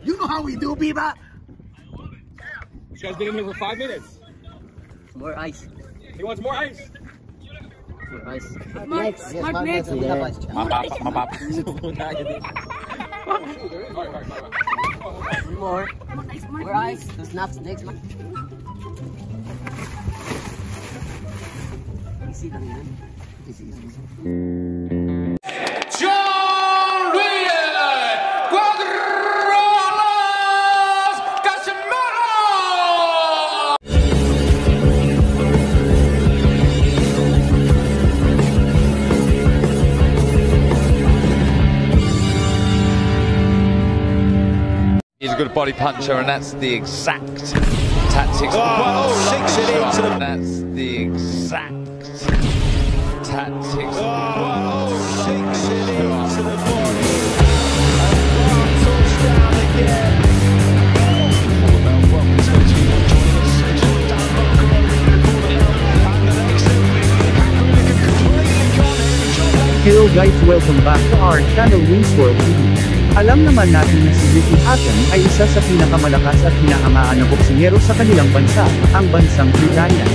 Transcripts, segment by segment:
You know how we do, Biba. This guy's been in here for 5 minutes. More ice. He wants more ice. More ice. Next. More ice. Snaps next. Easy lang yan. Easy. John Riel Cuadros Casemiro. He's a good body puncher, and that's the exact tactics. Sinks it into the. That's the exact tactics. Sinks it into the body. And touchdown again. Hello guys, welcome back to our channel Wings World TV. Alam naman natin na si Ricky Hatton ay isa sa pinakamalakas at hinahangaan na boksingero sa kanilang bansa, ang bansang Britanya.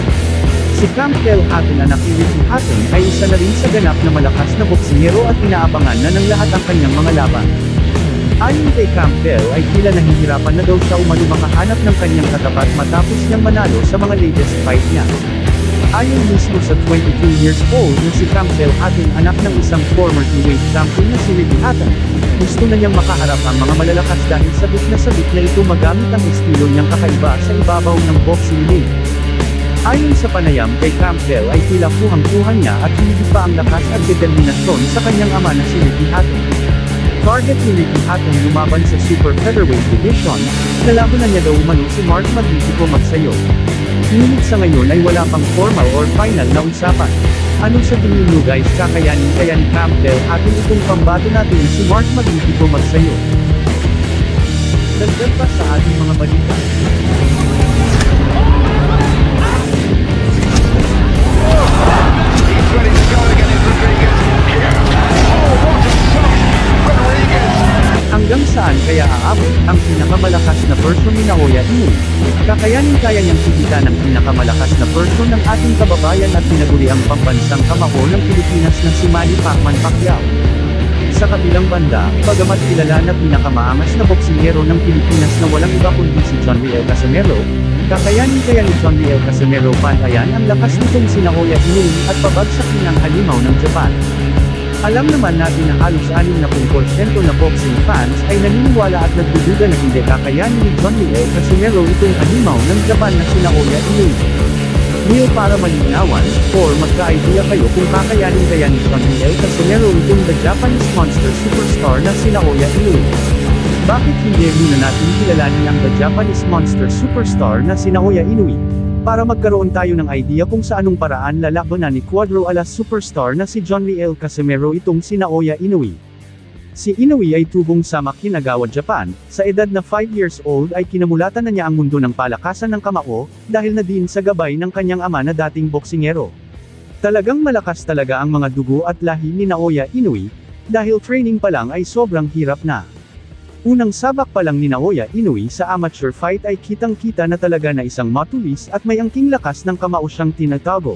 Si Campbell Hatton, anak ni Ricky Hatton, ay isa na rin sa ganap na malakas na boksingero at inaabangan na ng lahat ang kanyang mga laban. Ayon kay Campbell ay tila nahihirapan na daw siya umano makahanap ng kanyang katapat matapos niyang manalo sa mga latest fight niya. Ayon mismo sa 22 years old na si Campbell Hatton, anak ng isang former heavyweight champion na si Ricky Hatton, gusto na niyang makaharap ang mga malalakas dahil sabik na ito magamit ang estilo niyang kakaiba sa ibabaw ng boxing ring. Ayon sa panayam kay Campbell ay tila kuhang-kuhan niya at hindi pa ang lakas at determinasyon sa kanyang ama na si Ricky Hatton. Target ni Ricky Hatton lumaban sa super featherweight division, nalabanan niya daw umano si Mark Magnifico Magsayo. Ngunit sa ngayon ay wala pang formal or final na usapan. Ano sa tingin nyo guys, kakayanin kaya ni Campbell Hatton itong pambato natin na si Mark Magnifico Magsayo? Dagdag pa sa ating mga balita. Hanggang saan kaya aabot ang pinakamalakas na version ni Naoya Inoue? Kakayanin kaya niyang pigitan ang pinakamalakas na version ng ating kababayan at pinaguriang pambansang kamao ng Pilipinas na si Manny Pacman Pacquiao. Sa kabilang banda, bagamat kilala na pinakamaangas na boksingero ng Pilipinas na walang iba kundi si John Riel Casimero, kakayanin kaya ni John Riel Casimero pantayan ang lakas nitong si Naoya Inoue at pabagsakin ang halimaw ng Japan? Alam naman natin na halos 60% na boxing fans ay naniniwala at nagdududa na hindi kakayanin ni John Riel Casimero itong halimaw ng Japan na si Naoya Inoue. Nil para malinawan, or magka-idea kayo kung kakayanin kaya ni John Riel Casimero itong the Japanese monster superstar na si Naoya Inoue. Bakit hindi muna natin kilalanin ang the Japanese monster superstar na si Naoya Inoue? Para magkaroon tayo ng idea kung sa anong paraan lalabanan ni Cuadro ala superstar na si John Riel Casimero itong si Naoya Inoue. Si Inoue ay tubong sa Makinagawa, Japan. Sa edad na 5 years old ay kinamulatan na niya ang mundo ng palakasan ng kamao, dahil na din sa gabay ng kanyang ama na dating boksingero. Talagang malakas talaga ang mga dugo at lahi ni Naoya Inoue, dahil training pa lang ay sobrang hirap na. Unang sabak pa lang ni Naoya Inoue sa amateur fight ay kitang-kita na talaga na isang matulis at may angking lakas ng kamao siyang tinatago.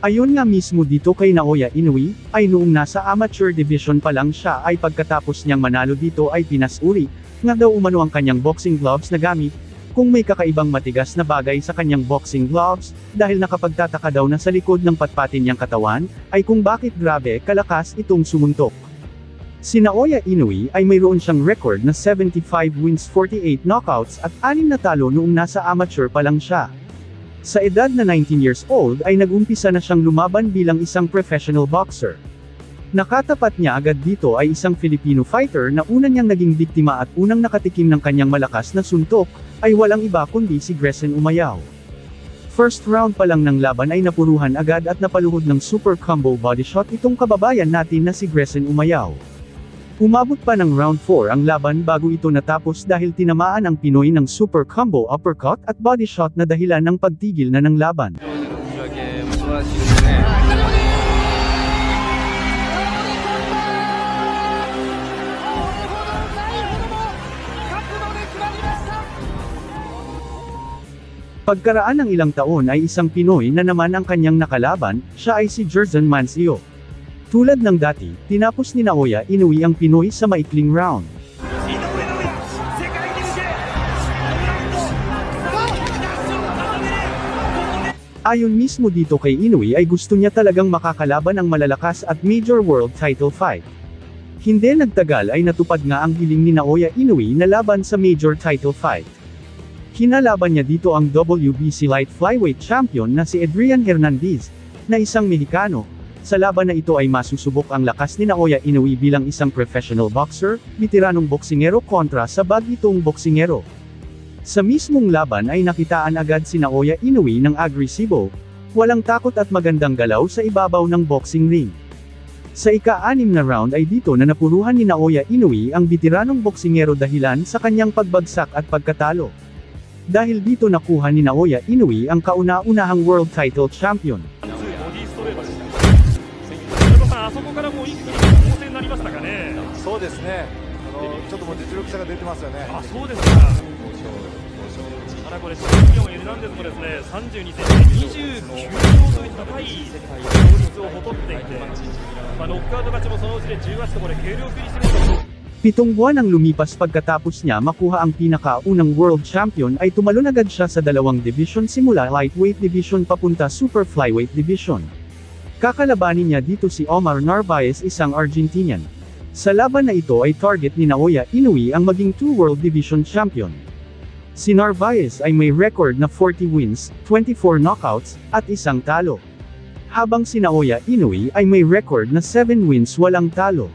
Ayon nga mismo dito kay Naoya Inoue, ay noong nasa amateur division pa lang siya ay pagkatapos niyang manalo dito ay pinasuri, nga daw umano ang kanyang boxing gloves na gamit, kung may kakaibang matigas na bagay sa kanyang boxing gloves, dahil nakapagtataka daw na sa likod ng patpatin niyang katawan, ay kung bakit grabe kalakas itong sumuntok. Si Naoya Inoue ay mayroon siyang record na 75 wins 48 knockouts at 6 na talo noong nasa amateur pa lang siya. Sa edad na 19 years old ay nag-umpisa na siyang lumaban bilang isang professional boxer. Nakatapat niya agad dito ay isang Filipino fighter na una niyang naging biktima at unang nakatikim ng kanyang malakas na suntok, ay walang iba kundi si Grayson Umayao. First round pa lang ng laban ay napuruhan agad at napaluhod ng super combo body shot itong kababayan natin na si Grayson Umayao. Umabot pa ng round 4 ang laban bago ito natapos dahil tinamaan ang Pinoy ng super combo uppercut at body shot na dahilan ng pagtigil na ng laban. Pagkaraan ng ilang taon ay isang Pinoy na naman ang kanyang nakalaban, siya ay si Jerson Mancio. Tulad ng dati, tinapos ni Naoya Inoue ang Pinoy sa maikling round. Ayon mismo dito kay Inoue ay gusto niya talagang makakalaban ang malalakas at major world title fight. Hindi nagtagal ay natupad nga ang hiling ni Naoya Inoue na laban sa major title fight. Kinalaban niya dito ang WBC light flyweight champion na si Adrian Hernandez, na isang Mexicano. Sa laban na ito ay masusubok ang lakas ni Naoya Inoue bilang isang professional boxer, veteranong boksingero kontra sa bagitong boksingero. Sa mismong laban ay nakitaan agad si Naoya Inoue ng agresibo, walang takot at magandang galaw sa ibabaw ng boxing ring. Sa ika-6 na round ay dito na napuruhan ni Naoya Inoue ang veteranong boksingero dahilan sa kanyang pagbagsak at pagkatalo. Dahil dito nakuha ni Naoya Inoue ang kauna-unahang world title champion. あそこからもう一気に攻勢になりましたかね。そうですね。ちょっともう実力差が出てますよね。あ、そうですか。ただこれチャンピオンエルナンデズもですね、32センチ、29秒という高い勝率を誇っていて、ノックアウト勝ちもそのうちで18とこれ軽量級にしてみると。Pitong buwan ang lumipas pagkatapos niya makuha ang pinakaunang world champion ay tumalon agad siya sa dalawang division simula lightweight division papunta super flyweight division. Kakalabanin niya dito si Omar Narvaez, isang Argentinian. Sa laban na ito ay target ni Naoya Inoue ang maging 2 world division champion. Si Narvaez ay may record na 40 wins, 24 knockouts, at isang talo. Habang si Naoya Inoue ay may record na 7 wins walang talo.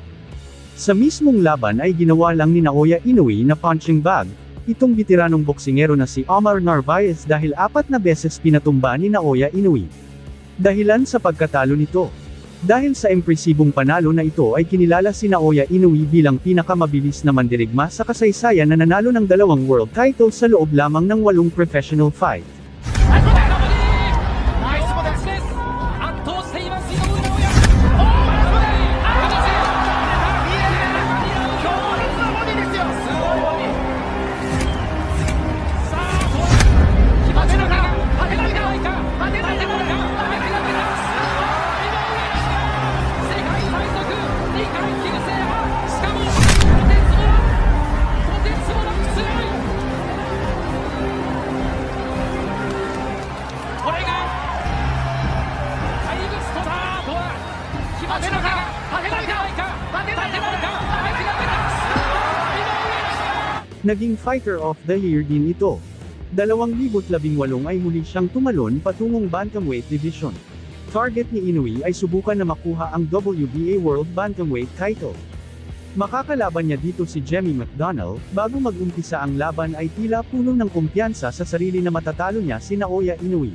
Sa mismong laban ay ginawa lang ni Naoya Inoue na punching bag, itong veteranong boksingero na si Omar Narvaez dahil 4 na beses pinatumba ni Naoya Inoue. Dahilan sa pagkatalo nito. Dahil sa impresibong panalo na ito ay kinilala si Naoya Inoue bilang pinakamabilis na mandirigma sa kasaysayan na nanalo ng 2 world titles sa loob lamang ng 8 professional fight. Naging Fighter of the Year din ito. 2018 ay muli siyang tumalon patungong Bantamweight Division. Target ni Inoue ay subukan na makuha ang WBA World Bantamweight title. Makakalaban niya dito si Jemmy McDonnell, bago mag-umpisa ang laban ay tila puno ng kumpiyansa sa sarili na matatalo niya si Naoya Inoue.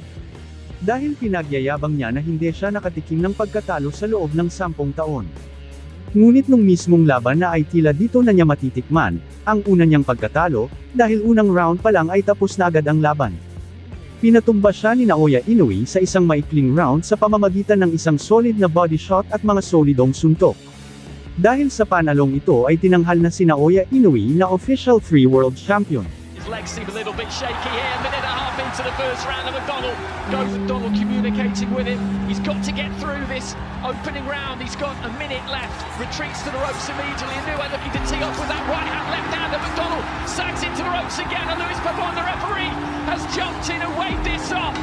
Dahil pinagyayabang niya na hindi siya nakatikim ng pagkatalo sa loob ng 10 taon. Ngunit nung mismong laban na ay tila dito na niya matitikman ang una niyang pagkatalo, dahil unang round pa lang ay tapos na agad ang laban. Pinatumba siya ni Naoya Inoue sa isang maikling round sa pamamagitan ng isang solid na body shot at mga solidong suntok. Dahil sa panalong ito ay tinanghal na si Naoya Inoue na official 3 world champion. His legs seem a little bit shaky here, a minute and a half into the first round, and McDonnell communicating with him. He's got to get through this opening round. He's got a minute left, retreats to the ropes immediately. Inoue looking to tee off with that right hand, left hand, and McDonnell sags into the ropes again, and Luis Pabon, the referee, has jumped in and waved this off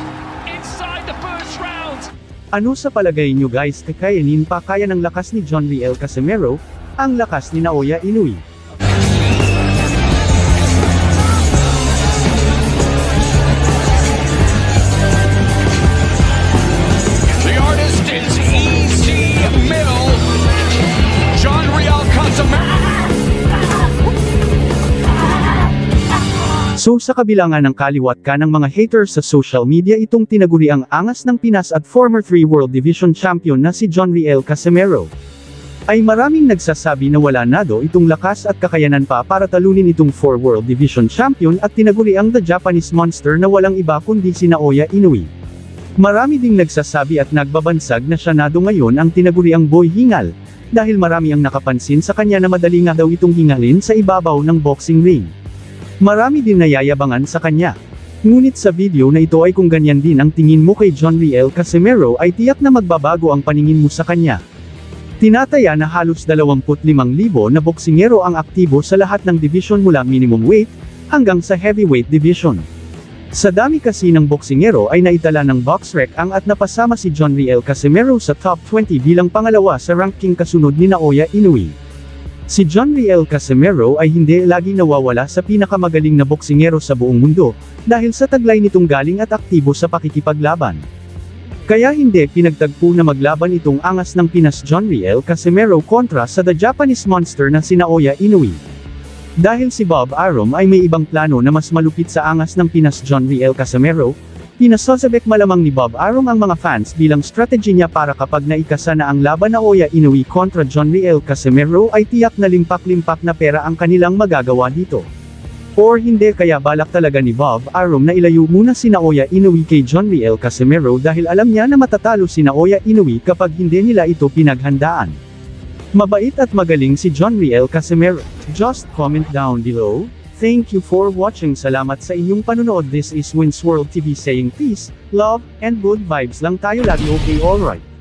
inside the first round. Ano sa palagay nyo guys, kakayanin pa kaya ng lakas ni John Riel Casimero, ang lakas ni Naoya Inoue? The artist is Easy Middle, John Riel Casimero. So sa kabila nga ng kaliwat ka ng mga haters sa social media, itong tinaguri ang angas ng Pinas at former 3 World Division Champion na si John Riel Casimero. Ay maraming nagsasabi na wala na do itong lakas at kakayanan pa para talunin itong 4 World Division Champion at tinaguri ang The Japanese Monster na walang iba kundi si Naoya Inoue. Marami ding nagsasabi at nagbabansag na siya na do ngayon ang tinaguri ang Boy Hingal, dahil marami ang nakapansin sa kanya na madali nga daw itong hingalin sa ibabaw ng boxing ring. Marami din nayayabangan sa kanya. Ngunit sa video na ito ay kung ganyan din ang tingin mo kay John Riel Casimero ay tiyak na magbabago ang paningin mo sa kanya. Tinataya na halos 25,000 na boksingero ang aktibo sa lahat ng division mula minimum weight, hanggang sa heavyweight division. Sa dami kasi ng boksingero ay naitala ng BoxRec ang at napasama si John Riel Casimero sa top 20 bilang pangalawa sa ranking kasunod ni Naoya Inoue. Si John Riel Casimero ay hindi lagi nawawala sa pinakamagaling na boksingero sa buong mundo, dahil sa taglay nitong galing at aktibo sa pakikipaglaban. Kaya hindi pinagtagpo na maglaban itong angas ng Pinas John Riel Casimero kontra sa the Japanese monster na si Naoya Inoue. Dahil si Bob Arum ay may ibang plano na mas malupit sa angas ng Pinas John Riel Casimero, pinasasabik malamang ni Bob Arum ang mga fans bilang strategy niya para kapag naikasa na ang laban Naoya Inoue kontra John Riel Casimero ay tiyak na limpak-limpak na pera ang kanilang magagawa dito. Or hindi kaya balak talaga ni Bob Arum na ilayo muna si Naoya Inoue kay John Riel Casimero dahil alam niya na matatalo si Naoya Inoue kapag hindi nila ito pinaghandaan. Mabait at magaling si John Riel Casimero. Just comment down below. Thank you for watching. Salamat sa inyong panunood. This is Wins World TV saying peace, love, and good vibes lang tayo lagi. Okay, alright.